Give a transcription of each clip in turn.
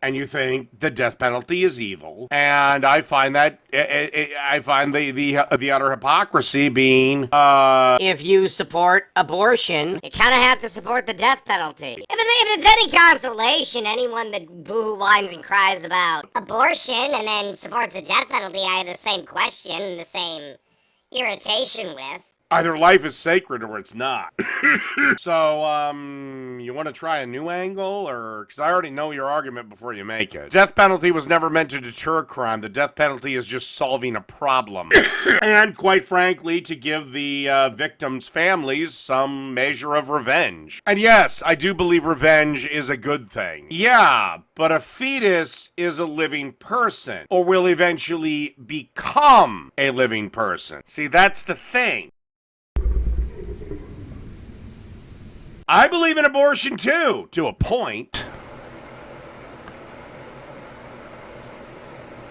and you think the death penalty is evil. And I find that I find the utter hypocrisy being if you support abortion, you kind of have to support the death penalty. If it's any consolation, anyone that boo whines and cries about abortion and then supports the death penalty, I have the same question, the same irritation with. either life is sacred or it's not. So, you want to try a new angle, or because I already know your argument before you make it. Death penalty was never meant to deter crime. The death penalty is just solving a problem, and quite frankly, to give the victims' families some measure of revenge. And yes, I do believe revenge is a good thing. Yeah, but a fetus is a living person, or will eventually become a living person. See, that's the thing. I believe in abortion too, to a point.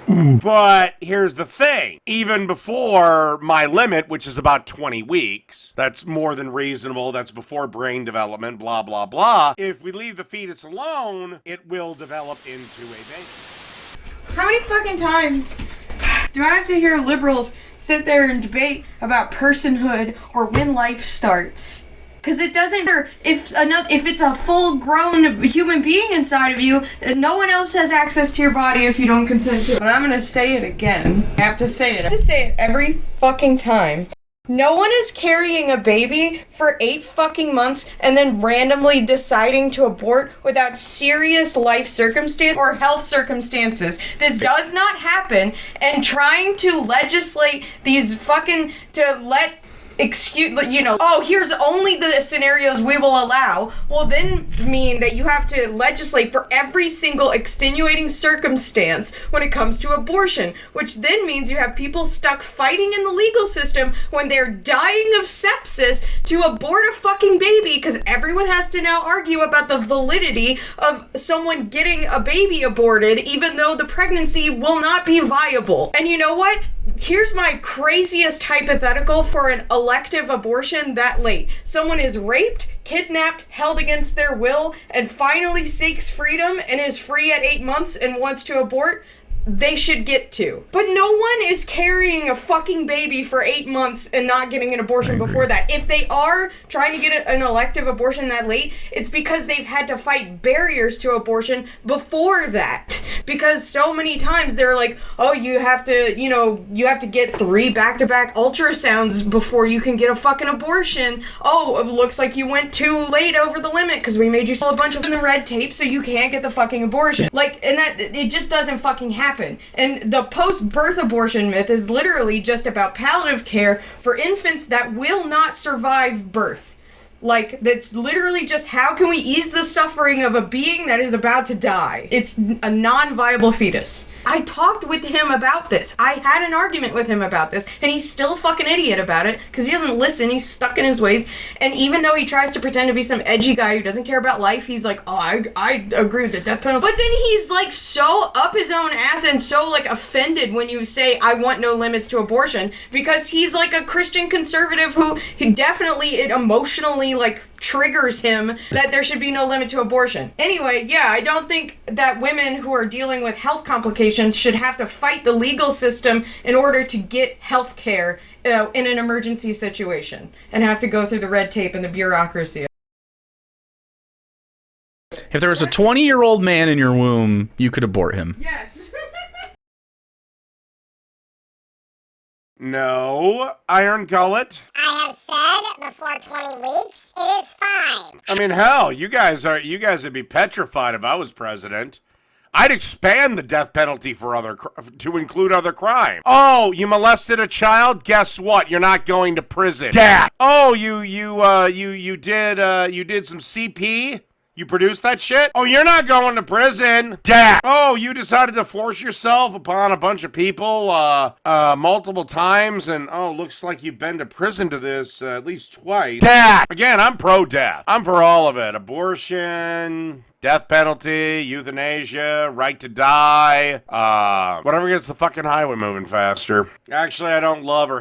But here's the thing. Even before my limit, which is about 20 weeks, that's more than reasonable, that's before brain development, blah, blah, blah. If we leave the fetus alone, it will develop into a baby. How many fucking times do I have to hear liberals sit there and debate about personhood or when life starts? Because it doesn't matter if it's a full-grown human being inside of you, no one else has access to your body if you don't consent to it. But I'm gonna say it again. I have to say it. I have to say it every fucking time. No one is carrying a baby for 8 fucking months and then randomly deciding to abort without serious life circumstance or health circumstances. This does not happen, and trying to legislate these fucking, to let here's only the scenarios we will allow, will then mean that you have to legislate for every single extenuating circumstance when it comes to abortion, which then means you have people stuck fighting in the legal system when they're dying of sepsis to abort a fucking baby, because everyone has to now argue about the validity of someone getting a baby aborted, even though the pregnancy will not be viable. And you know what? Here's my craziest hypothetical for an elective abortion that late. Someone is raped, kidnapped, held against their will, and finally seeks freedom and is free at 8 months and wants to abort. They should get to. But no one is carrying a fucking baby for 8 months and not getting an abortion before that. If they are trying to get an elective abortion that late, it's because they've had to fight barriers to abortion before that. Because so many times they're like, oh, you have to get 3 back-to-back ultrasounds before you can get a fucking abortion. Oh, it looks like you went too late over the limit because we made you sell a bunch of the red tape so you can't get the fucking abortion. Like, and that, it just doesn't fucking happen. And the post-birth abortion myth is literally just about palliative care for infants that will not survive birth. Like, that's literally just how can we ease the suffering of a being that is about to die? It's a non-viable fetus. I talked with him about this. I had an argument with him about this, and he's still a fucking idiot about it, because he doesn't listen, he's stuck in his ways, and even though he tries to pretend to be some edgy guy who doesn't care about life, he's like, oh, I agree with the death penalty. But then he's like so up his own ass and so like offended when you say, I want no limits to abortion, because he's like a Christian conservative who it emotionally like triggers him that there should be no limit to abortion. Anyway, yeah, I don't think that women who are dealing with health complications should have to fight the legal system in order to get health care in an emergency situation and have to go through the red tape and the bureaucracy. If there was a 20-year-old man in your womb, you could abort him. Yes. No, Iron Gullet. I have said before 20 weeks, it is fine. I mean, hell, you guys would be petrified if I was president. I'd expand the death penalty to include other crime. Oh, you molested a child? Guess what? You're not going to prison. Dad. Oh, you did some CP? You produced that shit? Oh, you're not going to prison. Dad. Oh, you decided to force yourself upon a bunch of people multiple times, and oh, looks like you've been to prison to this at least twice. Dad. Again, I'm pro-death. I'm for all of it. Abortion, Death penalty, euthanasia, right to die, whatever gets the fucking highway moving faster. Actually, I don't love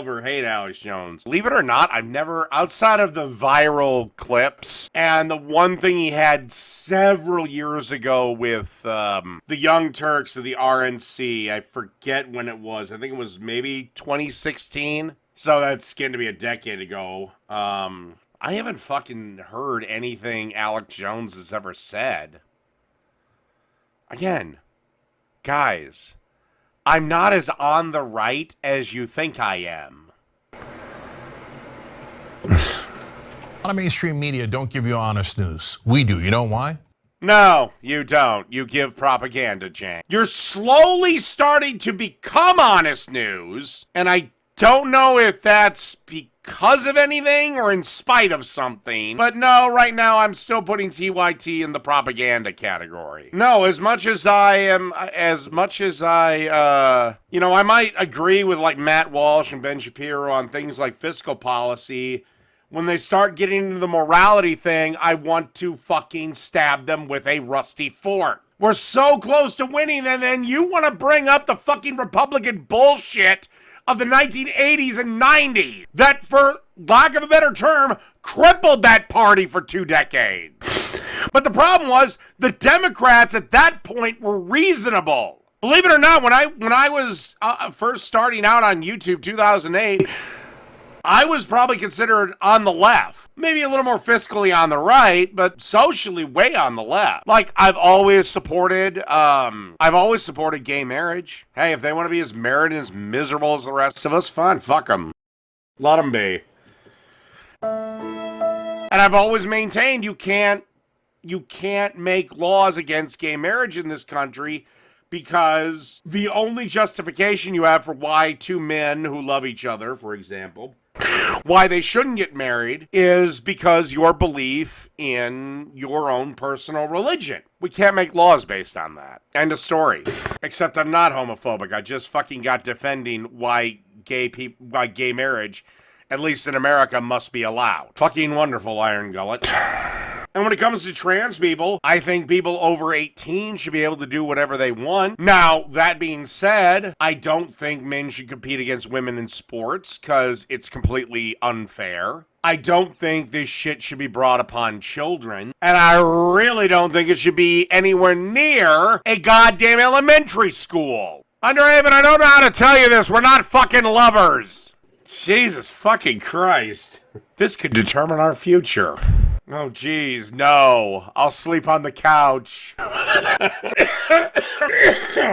or hate Alex Jones. Believe it or not, I've never, outside of the viral clips, and the one thing he had several years ago with the Young Turks of the RNC, I forget when it was. I think it was maybe 2016. So that's going to be a decade ago. I haven't fucking heard anything Alex Jones has ever said. Again, guys, I'm not as on the right as you think I am. A lot of mainstream media don't give you honest news. We do. You know why? No, you don't. You give propaganda, Jane. You're slowly starting to become honest news, and I don't know if that's because of anything or in spite of something. But no, right now I'm still putting TYT in the propaganda category. No, I might agree with like Matt Walsh and Ben Shapiro on things like fiscal policy. When they start getting into the morality thing, I want to fucking stab them with a rusty fork. We're so close to winning, and then you want to bring up the fucking Republican bullshit of the 1980s and 90s that, for lack of a better term, crippled that party for 2 decades. But the problem was the Democrats at that point were reasonable. Believe it or not, when I was first starting out on YouTube, 2008, I was probably considered on the left. Maybe a little more fiscally on the right, but socially way on the left. Like, I've always supported gay marriage. Hey, if they want to be as married and as miserable as the rest of us, fine, fuck them. Let them be. And I've always maintained you can't make laws against gay marriage in this country, because the only justification you have for why 2 men who love each other, for example, why they shouldn't get married is because your belief in your own personal religion. We can't make laws based on that. End of story. Except I'm not homophobic. I just fucking got defending why gay marriage, at least in America, must be allowed. Fucking wonderful, Iron Gullet. And when it comes to trans people, I think people over 18 should be able to do whatever they want. Now, that being said, I don't think men should compete against women in sports, because it's completely unfair. I don't think this shit should be brought upon children. And I really don't think it should be anywhere near a goddamn elementary school. Underhaven, I don't know how to tell you this. We're not fucking lovers. Jesus fucking Christ. This could determine our future. Oh, geez, no. I'll sleep on the couch.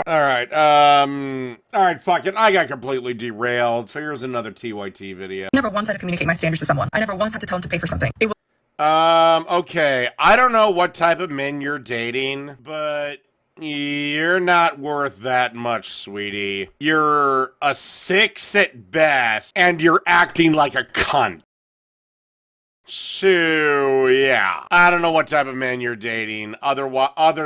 Alright, fuck it. I got completely derailed, so here's another TYT video. I never once had to communicate my standards to someone. I never once had to tell them to pay for something. It was okay. I don't know what type of men you're dating, but you're not worth that much, sweetie. You're a 6 at best, and you're acting like a cunt. So, yeah. I don't know what type of man you're dating, other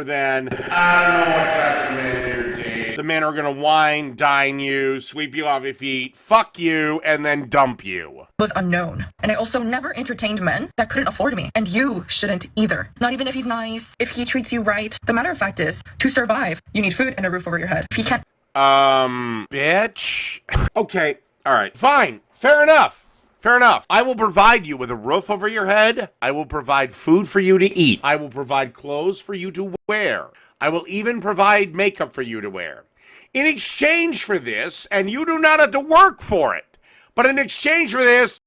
than, I don't know what type of man you're dating. The men are gonna wine, dine you, sweep you off your feet, fuck you, and then dump you. Was unknown. And I also never entertained men that couldn't afford me. And you shouldn't either. Not even if he's nice, if he treats you right. The matter of fact is, to survive, you need food and a roof over your head. If he can't... Bitch. Okay, alright, fine, fair enough. Fair enough. I will provide you with a roof over your head. I will provide food for you to eat. I will provide clothes for you to wear. I will even provide makeup for you to wear. In exchange for this, and you do not have to work for it, but in exchange for this,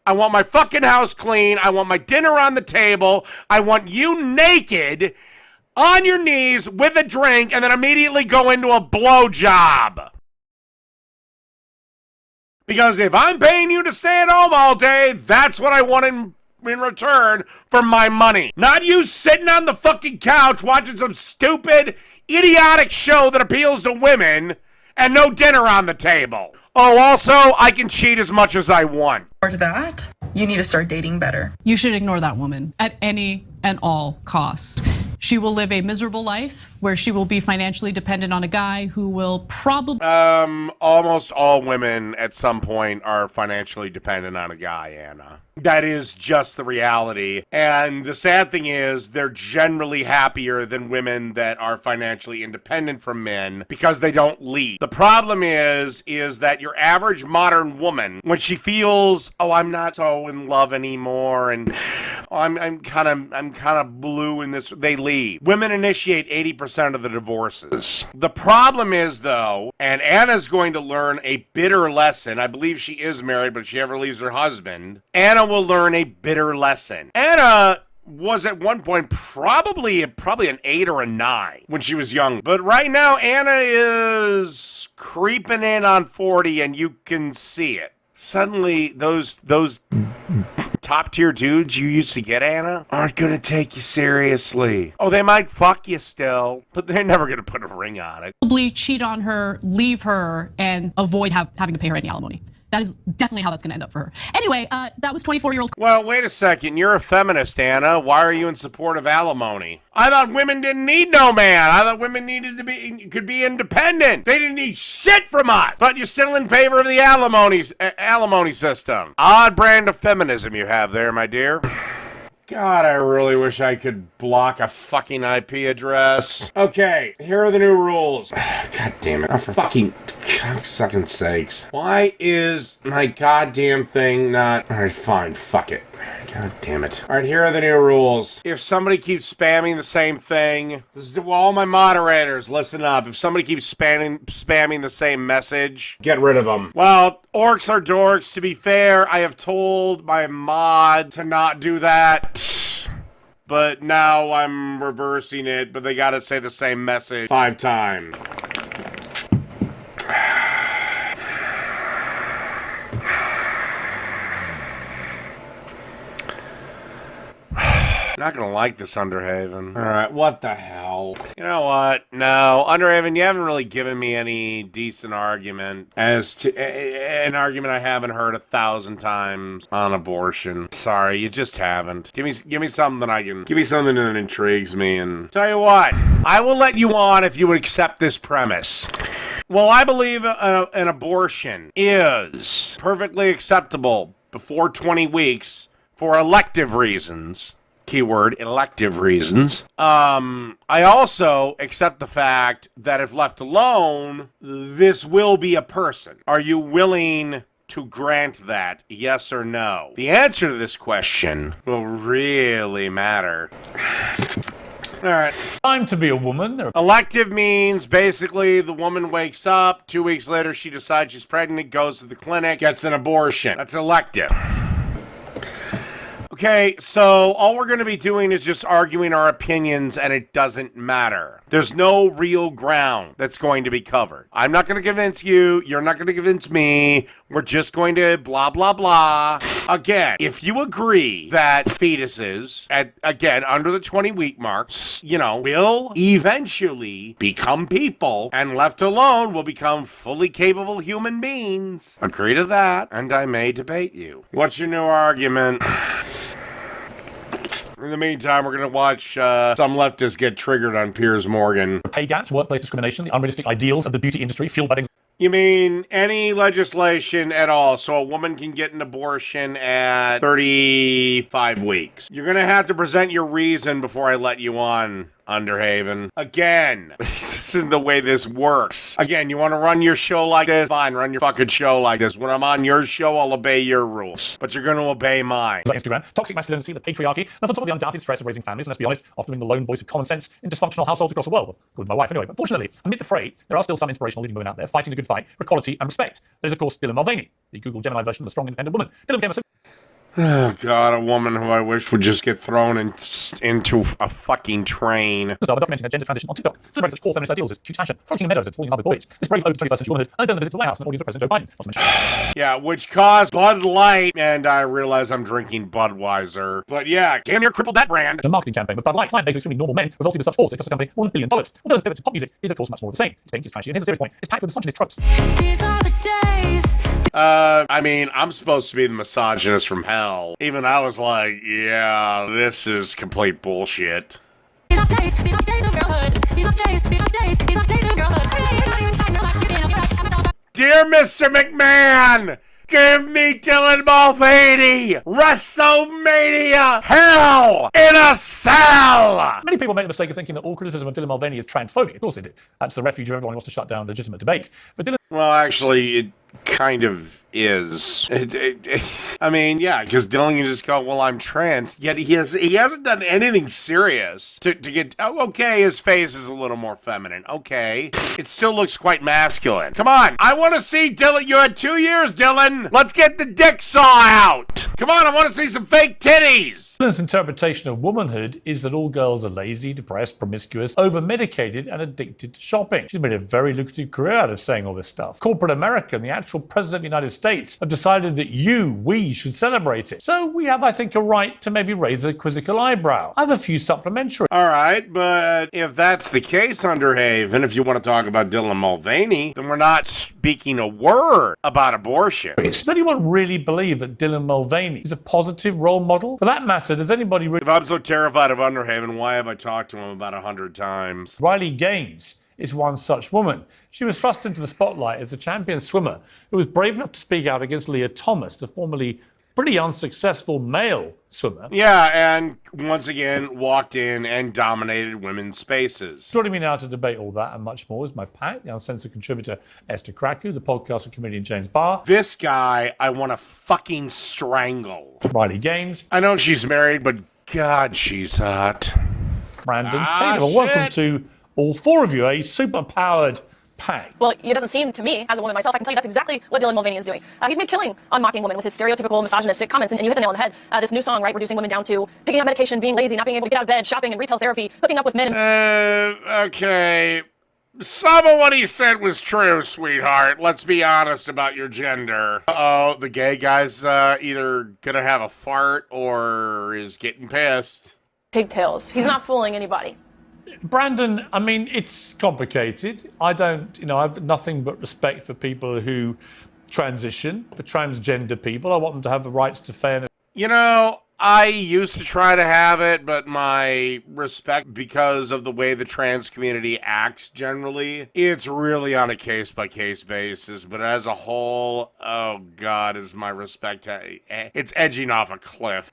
I want my fucking house clean. I want my dinner on the table. I want you naked on your knees with a drink, and then immediately go into a blowjob. Because if I'm paying you to stay at home all day, that's what I want in return for my money. Not you sitting on the fucking couch watching some stupid, idiotic show that appeals to women and no dinner on the table. Oh, also, I can cheat as much as I want. For that, you need to start dating better. You should ignore that woman at any at all costs. She will live a miserable life where she will be financially dependent on a guy who will probably... Almost all women at some point are financially dependent on a guy, Anna. That is just the reality. And the sad thing is, they're generally happier than women that are financially independent from men because they don't lead. The problem is that your average modern woman, when she feels, oh, I'm not so in love anymore, and oh, I'm kind of blue in this, they leave. Women initiate 80% of the divorces. The problem is, though, and Anna's going to learn a bitter lesson. I believe she is married, but if she ever leaves her husband, Anna will learn a bitter lesson. Anna was at one point probably an 8 or a 9 when she was young. But right now, Anna is creeping in on 40, and you can see it. Suddenly, those top-tier dudes you used to get, Anna, aren't gonna take you seriously. Oh, they might fuck you still, but they're never gonna put a ring on it. Probably cheat on her, leave her, and avoid having to pay her any alimony. That is definitely how that's going to end up for her. Anyway, that was 24-year-old... Well, wait a second. You're a feminist, Anna. Why are you in support of alimony? I thought women didn't need no man. I thought women could be independent. They didn't need shit from us. But you're still in favor of the alimony system. Odd brand of feminism you have there, my dear. God, I really wish I could block a fucking IP address. Okay, here are the new rules. God damn it. Oh, for fucking cocksucking sakes. Why is my goddamn thing not... Alright, fine. Fuck it. God damn it. Alright, here are the new rules. If somebody keeps spamming the same thing... This is to all my moderators, listen up. If somebody keeps spamming the same message, get rid of them. Well, orcs are dorks. To be fair, I have told my mod to not do that. But now I'm reversing it, but they gotta say the same message 5 times. Not gonna like this, Underhaven. Alright, what the hell? You know what? No, Underhaven, you haven't really given me any decent argument as to an argument I haven't heard 1,000 times on abortion. Sorry, you just haven't. Give me something that I can... Give me something that intrigues me, and... Tell you what, I will let you on if you would accept this premise. Well, I believe an abortion is perfectly acceptable before 20 weeks for elective reasons. Keyword, elective reasons. I also accept the fact that if left alone, this will be a person. Are you willing to grant that, yes or no? The answer to this question will really matter. Alright. Time to be a woman. Elective means basically the woman wakes up, 2 weeks later she decides she's pregnant, goes to the clinic, gets an abortion. That's elective. Okay, so all we're going to be doing is just arguing our opinions, and it doesn't matter. There's no real ground that's going to be covered. I'm not going to convince you. You're not going to convince me. We're just going to blah, blah, blah. Again, if you agree that fetuses, again, under the 20-week mark, will eventually become people, and left alone will become fully capable human beings, agree to that, and I may debate you. What's your new argument? In the meantime, we're going to watch some leftists get triggered on Piers Morgan. Pay gaps, workplace discrimination, the unrealistic ideals of the beauty industry, fueled by... You mean any legislation at all so a woman can get an abortion at 35 weeks? You're going to have to present your reason before I let you on, Underhaven. Again, this isn't the way this works. Again, you want to run your show like this? Fine, run your fucking show like this. When I'm on your show, I'll obey your rules. But you're going to obey mine. Like Instagram, toxic masculinity, the patriarchy, that's on top of the undoubted stress of raising families, and let's be honest, often being the lone voice of common sense in dysfunctional households across the world. According to my wife, anyway. But fortunately, amid the fray, there are still some inspirational leading women out there fighting the good fight for equality and respect. There's, of course, Dylan Mulvaney, the Google Gemini version of a strong, independent woman. Dylan became a... Oh, God, a woman who I wish would just get thrown into a fucking train. Documenting a gender transition on TikTok, celebrating such core feminist ideals as cute fashion, frolicking in meadows and falling in love with boys. This brave ode to 21st century womanhood, and then the visit to the White House and the audience of President Joe Biden. Not to mention... Yeah, which caused Bud Light, and I realize I'm drinking Budweiser. But yeah, damn near crippled that brand. The marketing campaign with Bud Light, client base of extremely normal men, resulted in such force it cost the company $1 billion. Although the pivot to pop music is, of course, much more of the same. Its pink is trashy, and here's a serious point. It's packed with misogynistic tropes. These are the days. I mean, I'm supposed to be the misogynist from hell. Even I was like, yeah, this is complete bullshit. Dear Mr. McMahon, give me Dylan Mulvaney! WrestleMania Hell in a Cell! Many people make the mistake of thinking that all criticism of Dylan Mulvaney is transphobic. Of course it is. That's the refuge of everyone who wants to shut down legitimate debate. But Dylan... Well, actually, it kind of is. I mean, yeah, because Dylan can just go, well, I'm trans, yet he hasn't done anything serious to get, oh, okay, his face is a little more feminine. Okay. It still looks quite masculine. Come on, I want to see Dylan. You had 2 years, Dylan. Let's get the dick saw out. Come on, I want to see some fake titties. Dylan's interpretation of womanhood is that all girls are lazy, depressed, promiscuous, over-medicated, and addicted to shopping. She's made a very lucrative career out of saying all this stuff. Corporate America and the actual president of the United States have decided that we should celebrate it. So we have, I think, a right to maybe raise a quizzical eyebrow. I have a few supplementary. All right, but if that's the case, Underhaven, if you want to talk about Dylan Mulvaney, then we're not speaking a word about abortion. Does anyone really believe that Dylan Mulvaney is a positive role model? For that matter, does anybody really... If I'm so terrified of Underhaven, why have I talked to him about 100 times? Riley Gaines is one such woman. She was thrust into the spotlight as a champion swimmer who was brave enough to speak out against Leah Thomas, the formerly pretty unsuccessful male swimmer. Yeah, and once again walked in and dominated women's spaces. Joining me now to debate all that and much more is my pack, the uncensored contributor Esther Kraku, the podcaster comedian James Barr. This guy I want to fucking strangle. Riley Gaines. I know she's married, but God, she's hot. Brandon Taylor. Well, welcome to all four of you, a super-powered pack. Well, it doesn't seem to me, as a woman myself, I can tell you that's exactly what Dylan Mulvaney is doing. He's made killing on mocking women with his stereotypical misogynistic comments, and you hit the nail on the head. This new song, right, reducing women down to picking up medication, being lazy, not being able to get out of bed, shopping and retail therapy, hooking up with men. Okay. Some of what he said was true, sweetheart. Let's be honest about your gender. Uh-oh, the gay guy's either gonna have a fart or is getting pissed. Pigtails. He's not fooling anybody. Brandon, I mean, it's complicated. I have nothing but respect for people who transition, for transgender people. I want them to have the rights to fairness. You know, I used to try to have it, but my respect, because of the way the trans community acts generally, it's really on a case-by-case basis. But as a whole, oh God, is my respect, it's edging off a cliff.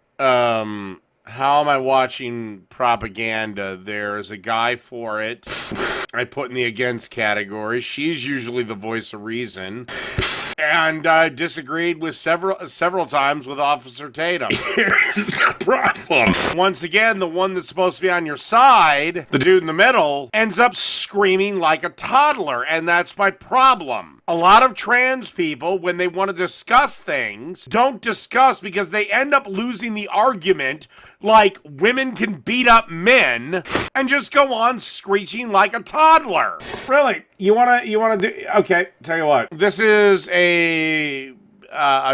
How am I watching propaganda? There's a guy for it. I put in the against category. She's usually the voice of reason. And I disagreed with several times with Officer Tatum. Here's the problem. Once again, the one that's supposed to be on your side, the dude in the middle, ends up screaming like a toddler, and that's my problem. A lot of trans people, when they want to discuss things, don't discuss because they end up losing the argument like women can beat up men and just go on screeching like a toddler. Really? You wanna do, okay, tell you what. This is a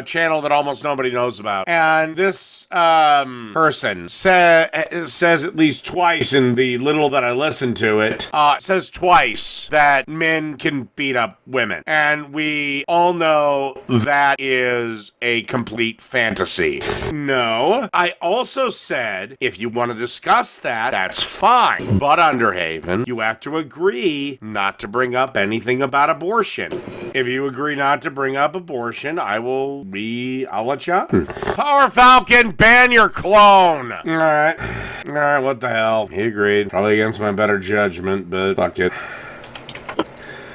channel that almost nobody knows about. And this person says at least twice in the little that I listened to it, says twice that men can beat up women. And we all know that is a complete fantasy. No. I also said, if you want to discuss that, that's fine. But Underhaven, you have to agree not to bring up anything about abortion. If you agree not to bring up abortion, I'll let you on. Power Falcon, ban your clone. All right, what the hell? He agreed. Probably against my better judgment, but fuck it.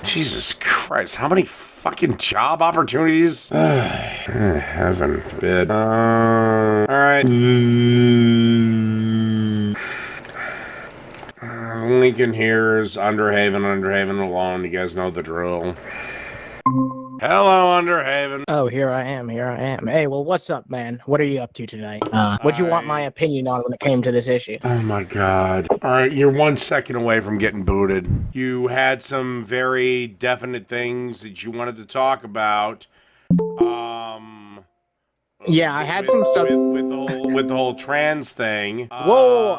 Jesus Christ, how many fucking job opportunities? Heaven forbid. All right. Lincoln here's Underhaven alone. You guys know the drill. Hello, Underhaven. Oh, here I am. Hey, well, what's up, man? What are you up to tonight? What'd you want my opinion on when it came to this issue? Oh, my God. All right, you're 1 second away from getting booted. You had some very definite things that you wanted to talk about. Yeah, I had some with the whole with the whole trans thing. Whoa,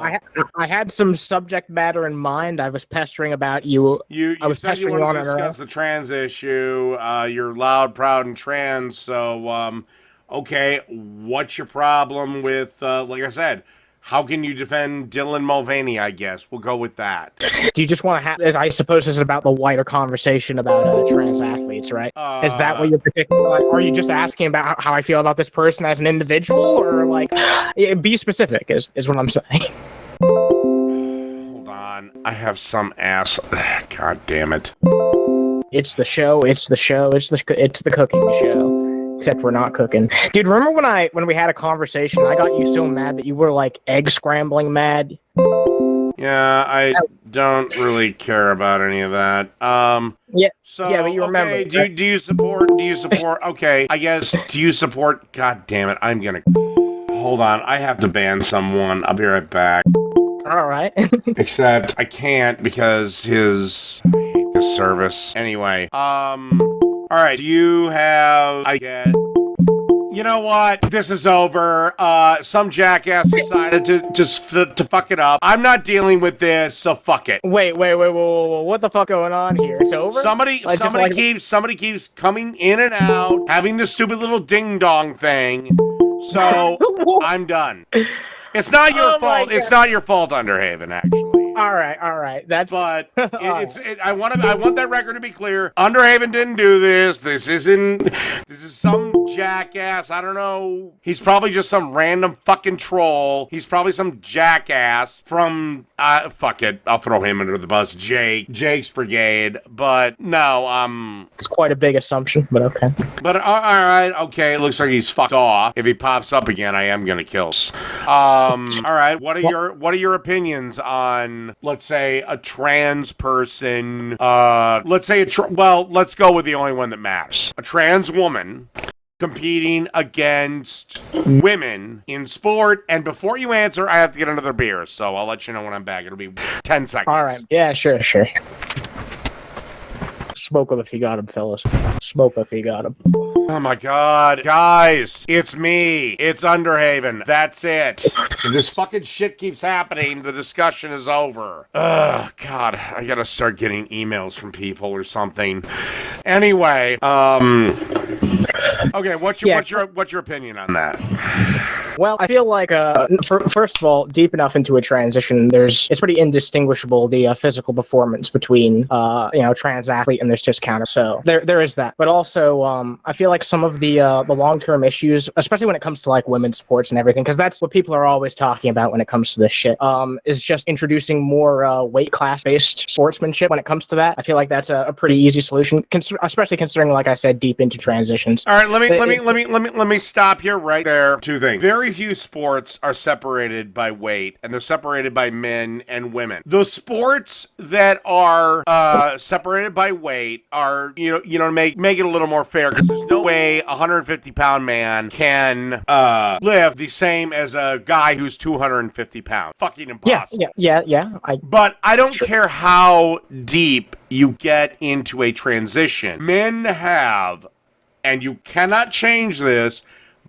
I had some subject matter in mind. I was pestering about you. You I was said you pestering wanted on to it. discuss the trans issue. You're loud, proud, and trans. So, okay, what's your problem with, like I said, how can you defend Dylan Mulvaney, I guess? We'll go with that. Do you just want to have? I suppose this is about the wider conversation about trans athletes, right? Is that what you're particularly? Are you just asking about how I feel about this person as an individual, or like, be specific? Is what I'm saying. Hold on, I have some ass. God damn it! It's the show. It's the show. It's the cooking show. Except we're not cooking. Dude, remember when we had a conversation, I got you so mad that you were like egg scrambling mad? Yeah, I don't really care about any of that. Yeah. So, yeah, but you remember. Okay, do you support, okay, I guess, do you support, god damn it, I'm gonna, hold on, I have to ban someone, I'll be right back. Alright. Except, I can't because I hate this service. Anyway, alright, do you have, you know what? This is over. Some jackass decided to fuck it up. I'm not dealing with this, so fuck it. Wait, what the fuck going on here? It's over? Somebody keeps coming in and out, having this stupid little ding dong thing. So I'm done. It's not your fault. It's not your fault, Underhaven, actually. All right. That's. But I want that record to be clear. Underhaven didn't do this. This is some jackass. I don't know. He's probably just some random fucking troll. He's probably some jackass from fuck it. I'll throw him under the bus. Jake's brigade. But no, it's quite a big assumption, but okay. But all right, okay. It looks like he's fucked off. If he pops up again, I am gonna kill. All right. What are your opinions on, let's say, a trans person? Let's say let's go with the only one that matters. A trans woman competing against women in sport. And before you answer, I have to get another beer, so I'll let you know when I'm back. It'll be 10 seconds. All right. Yeah, sure. Smoke him if you got him, fellas. Smoke if you got him. Oh my god. Guys, it's me. It's Underhaven. That's it. If this fucking shit keeps happening, the discussion is over. Ugh, God. I gotta start getting emails from people or something. Anyway, okay, what's your opinion on that? Well, I feel like, first of all, deep enough into a transition, it's pretty indistinguishable, the physical performance between, trans athlete and their cis counter. So there is that. But also, I feel like some of the long-term issues, especially when it comes to like women's sports and everything, because that's what people are always talking about when it comes to this shit, is just introducing more weight class-based sportsmanship when it comes to that. I feel like that's a pretty easy solution, especially considering, like I said, deep into transitions. All right, let me stop here right there. Two things. Very few sports are separated by weight, and they're separated by men and women. Those sports that are separated by weight are, make it a little more fair, because there's no way a 150-pound man can lift the same as a guy who's 250 pounds. Fucking impossible. Yeah. But I don't care how deep you get into a transition. Men have, and you cannot change this,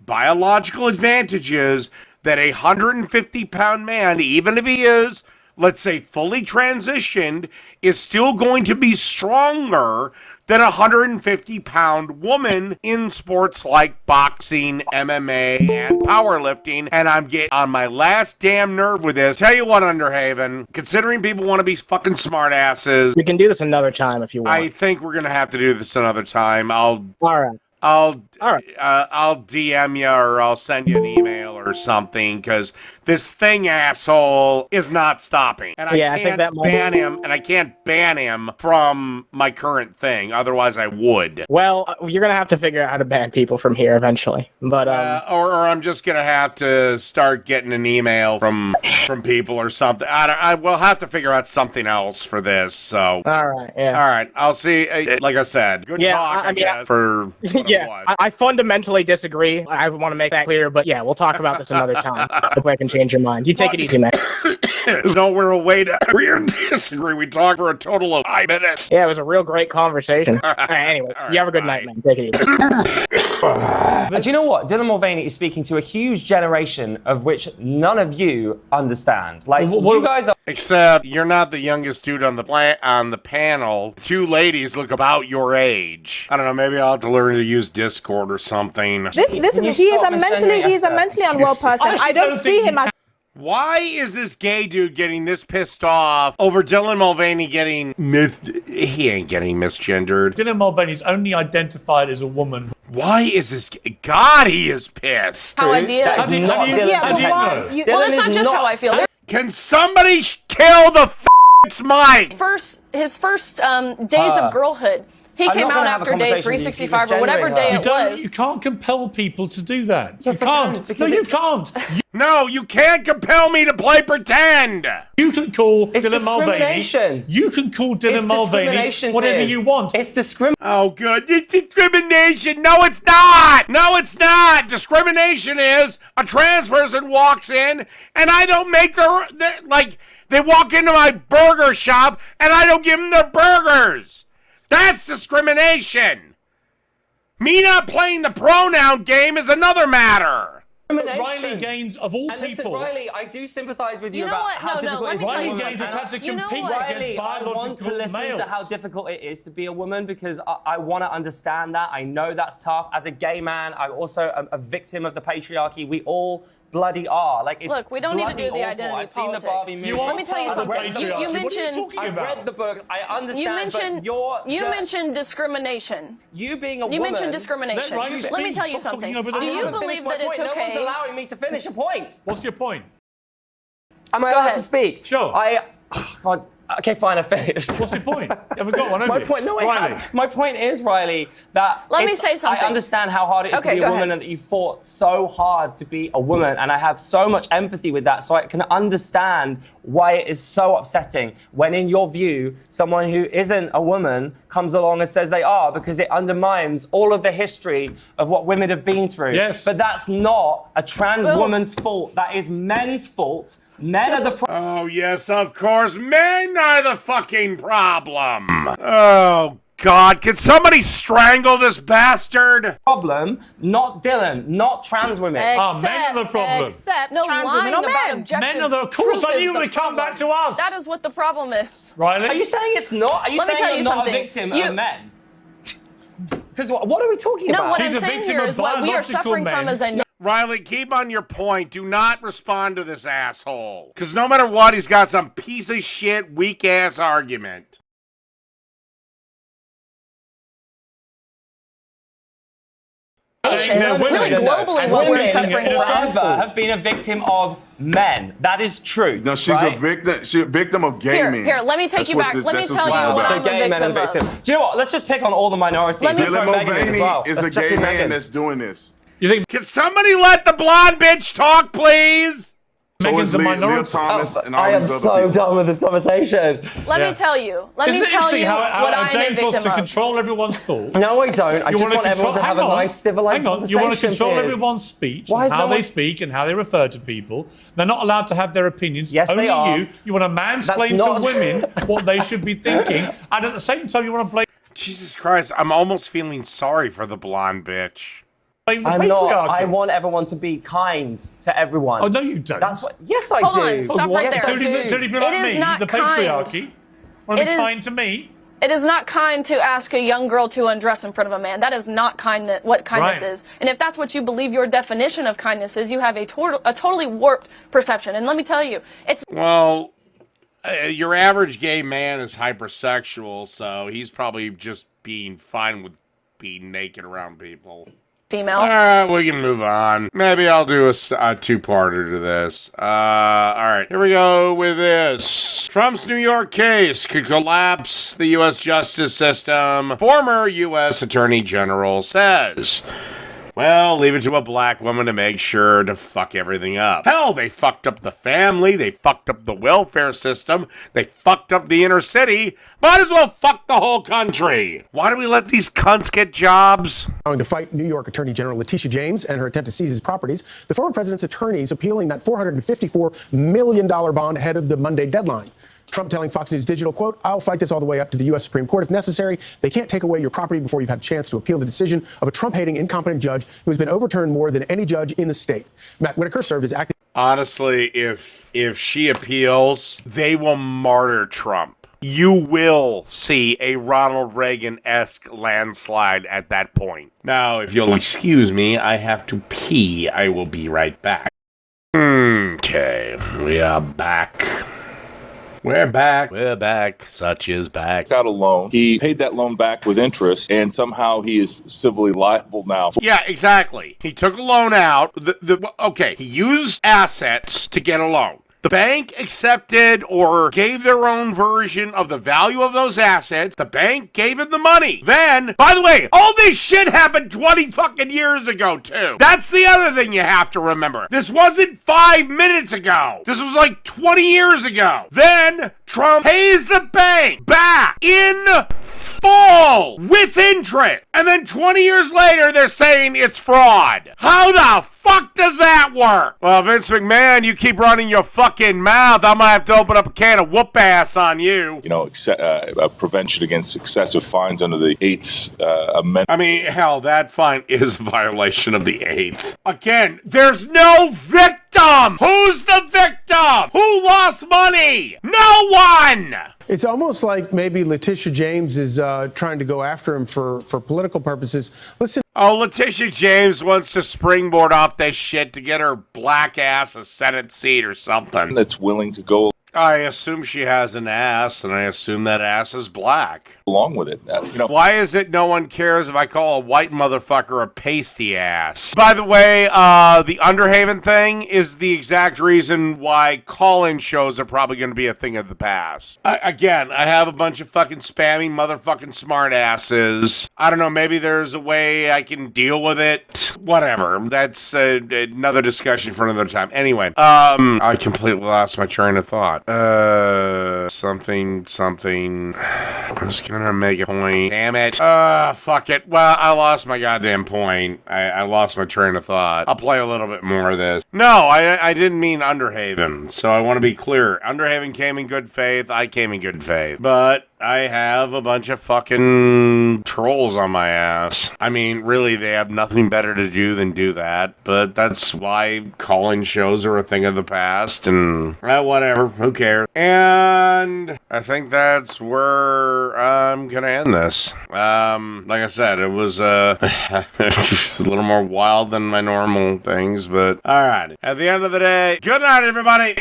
biological advantages that a 150-pound man, even if he is, let's say, fully transitioned, is still going to be stronger than a 150-pound woman in sports like boxing, MMA, and powerlifting. And I'm getting on my last damn nerve with this. Tell you what, Underhaven, considering people want to be fucking smartasses, we can do this another time if you want. I think we're gonna have to do this another time. All right. I'll DM you, or I'll send you an email or something, because this thing asshole is not stopping, and I can't ban him from my current thing. Otherwise, I would. Well, you're gonna have to figure out how to ban people from here eventually, but or I'm just gonna have to start getting an email from people or something. I will have to figure out something else for this. So all right. I'll see. Like I said, good talk. I guess, for. Yeah, I fundamentally disagree. I want to make that clear, but yeah, we'll talk about this another time. Hopefully I can change your mind. You take it easy, man. There's nowhere away to agree or disagree. We talked for a total of 5 minutes. Yeah, it was a real great conversation. Anyway, you have a good night, man. Take it easy. Do you know what? Dylan Mulvaney is speaking to a huge generation of which none of you understand. Like, you guys are... Except you're not the youngest dude on the panel. 2 ladies look about your age. I don't know, maybe I'll have to learn to use Discord or something. He is a mentally unwell person. I don't see him as... Why is this gay dude getting this pissed off over Dylan Mulvaney getting he ain't getting misgendered. Dylan Mulvaney's only identified as a woman. Why is this God, he is pissed. How I feel. That is not Dylan's Well, that's not just how I feel. Can somebody kill the mic? His first days of girlhood. He came out after day 365 or whatever day it was. You can't compel people to do that. You can't. No, you can't. No, you can't compel me to play pretend. You can call Dylan discrimination. Mulvaney. You can call Dylan Mulvaney whatever you want. It's discrimination. Oh, good. It's discrimination. No, it's not. No, it's not. Discrimination is a trans person walks in and I don't make they walk into my burger shop and I don't give them their burgers. That's discrimination. Me not playing the pronoun game is another matter. Riley Gaines, of all and listen, people... Riley, I do sympathise with you, know about what? how difficult it is. Riley Gaines has had to compete against biological I want to listen males. to how difficult it is to be a woman because I want to understand that. I know that's tough. As a gay man, I'm also a victim of the patriarchy. We all bloody are. Like, it's Look, we don't need to do the awful. identity I've seen the politics. Barbie movie. Let me tell you something. You mentioned... I read the book. I understand, but you mentioned discrimination. You being a woman... You mentioned discrimination. Let me tell you something. Do you believe that it's okay... No one's allowing me to finish a point. What's your point? Am I allowed to speak? Sure. God, okay, fine, I finished. What's your point? You haven't got one, have my you? point, no, Riley. my point is, Riley, that Let me say something. I understand how hard it is to be a woman and that you fought so hard to be a woman, and I have so much empathy with that, so I can understand why it is so upsetting when, in your view, someone who isn't a woman comes along and says they are, because it undermines all of the history of what women have been through. Yes. But that's not a trans woman's fault. That is men's fault. Men are the problem. Oh, yes, of course. Men are the fucking problem. Oh, God. Can somebody strangle this bastard? Problem, not Dylan, not trans women. Men are the problem. Except No, trans lying women are about men. objective Men are the... Of course, I proof knew is it would come back to us. That is what the problem is. Riley? Are you saying it's not? Are you Let me saying tell you're you not something. a victim of men? Because what are we talking No, about? what She's I'm a saying victim here of is what we are biological suffering men. from as a Riley, keep on your point. Do not respond to this asshole. Because no matter what, he's got some piece of shit, weak-ass argument. really globally what we're suffering from. Forever have been a victim of men. That is true. No, she's a victim. She's a victim of gay men. Here, let me take you back. Let me tell you what So I'm gay a men are victim victim. Do you know what? Let's just pick on all the minorities. Let me- Dylan Let's throw Megan in as Mulvaney well. is Let's a chuck gay in man Megan. that's doing this. You think Can somebody let the blonde bitch talk, please? Megan's a minority? Thomas and all I am these other so people. done with this conversation. Let me tell you. Let me Isn't it tell interesting you how what I'm a James wants victim to of. control everyone's thoughts? No, I don't. I You just wanna want everyone to have a hang on, nice, civilized hang on. You want to conversation. control Piers. everyone's speech, Why and is how no they one- speak and how they refer to people. They're not allowed to have their opinions. Yes, Only they are. You want to mansplain not- to women what they should be thinking, and at the same time you want to blame Jesus Christ, I'm almost feeling sorry for the blonde bitch. the I'm patriarchy. not. I want everyone to be kind to everyone. Oh, no, you don't. That's what. Yes, I Hold do. on, stop right yes, there. I do. Don't be like It is me, not the kind. patriarchy. Want to It be is- kind to me? It is not kind to ask a young girl to undress in front of a man. That is not kindness. What kindness Right. is. And if that's what you believe your definition of kindness is, you have a totally warped perception. And let me tell you, it's Well, your average gay man is hypersexual, so he's probably just being fine with being naked around people. female. All right, we can move on. Maybe I'll do a two-parter to this. All right, here we go with this. Trump's New York case could collapse the U.S. justice system. Former U.S. Attorney General says. Well, leave it to a black woman to make sure to fuck everything up. Hell, they fucked up the family, they fucked up the welfare system, they fucked up the inner city. Might as well fuck the whole country. Why do we let these cunts get jobs? Going to fight New York Attorney General Letitia James and her attempt to seize his properties. The former president's attorneys appealing that $454 million bond ahead of the Monday deadline. Trump telling Fox News Digital, quote, I'll fight this all the way up to the U.S. Supreme Court if necessary. They can't take away your property before you've had a chance to appeal the decision of a Trump-hating, incompetent judge who has been overturned more than any judge in the state. Matt Whitaker served as acting... Honestly, if she appeals, they will martyr Trump. You will see a Ronald Reagan-esque landslide at that point. Now, if you'll excuse me, I have to pee. I will be right back. Okay, we are back. We're back. Such is back. Got a loan. He paid that loan back with interest, and somehow he is civilly liable now. Yeah, exactly. He took a loan out. Okay, he used assets to get a loan. The bank accepted or gave their own version of the value of those assets. The bank gave him the money. Then, by the way, all this shit happened 20 fucking years ago, too. That's the other thing you have to remember. This wasn't 5 minutes ago. This was like 20 years ago. Then, Trump pays the bank back in full with interest. And then 20 years later, they're saying it's fraud. How the fuck does that work? Well, Vince McMahon, you keep running your fucking mouth, I might have to open up a can of whoop ass on you. You know, prevention against excessive fines under the 8th Amendment. I mean, hell, that fine is a violation of the 8th. Again, there's no victim! Who's the victim? Who lost money? No one! It's almost like maybe Letitia James is trying to go after him for political purposes. Listen. Oh, Letitia James wants to springboard off this shit to get her black ass a Senate seat or something. That's willing to go. I assume she has an ass, and I assume that ass is black. Along with it, you know. Why is it no one cares if I call a white motherfucker a pasty ass? By the way, the Underhaven thing is the exact reason why call-in shows are probably going to be a thing of the past. Again, I have a bunch of fucking spammy motherfucking smart asses. I don't know, maybe there's a way I can deal with it. Whatever. That's another discussion for another time. Anyway, I completely lost my train of thought. Something. I was gonna make a point. Damn it. Fuck it. Well, I lost my goddamn point. I lost my train of thought. I'll play a little bit more of this. No, I didn't mean Underhaven. So I want to be clear. Underhaven came in good faith. I came in good faith. But I have a bunch of fucking trolls on my ass. I mean, really, they have nothing better to do than do that. But that's why call-in shows are a thing of the past. And whatever. Who cares? And I think that's where I'm gonna end this. Like I said, it was a little more wild than my normal things. But alright. At the end of the day, good night, everybody.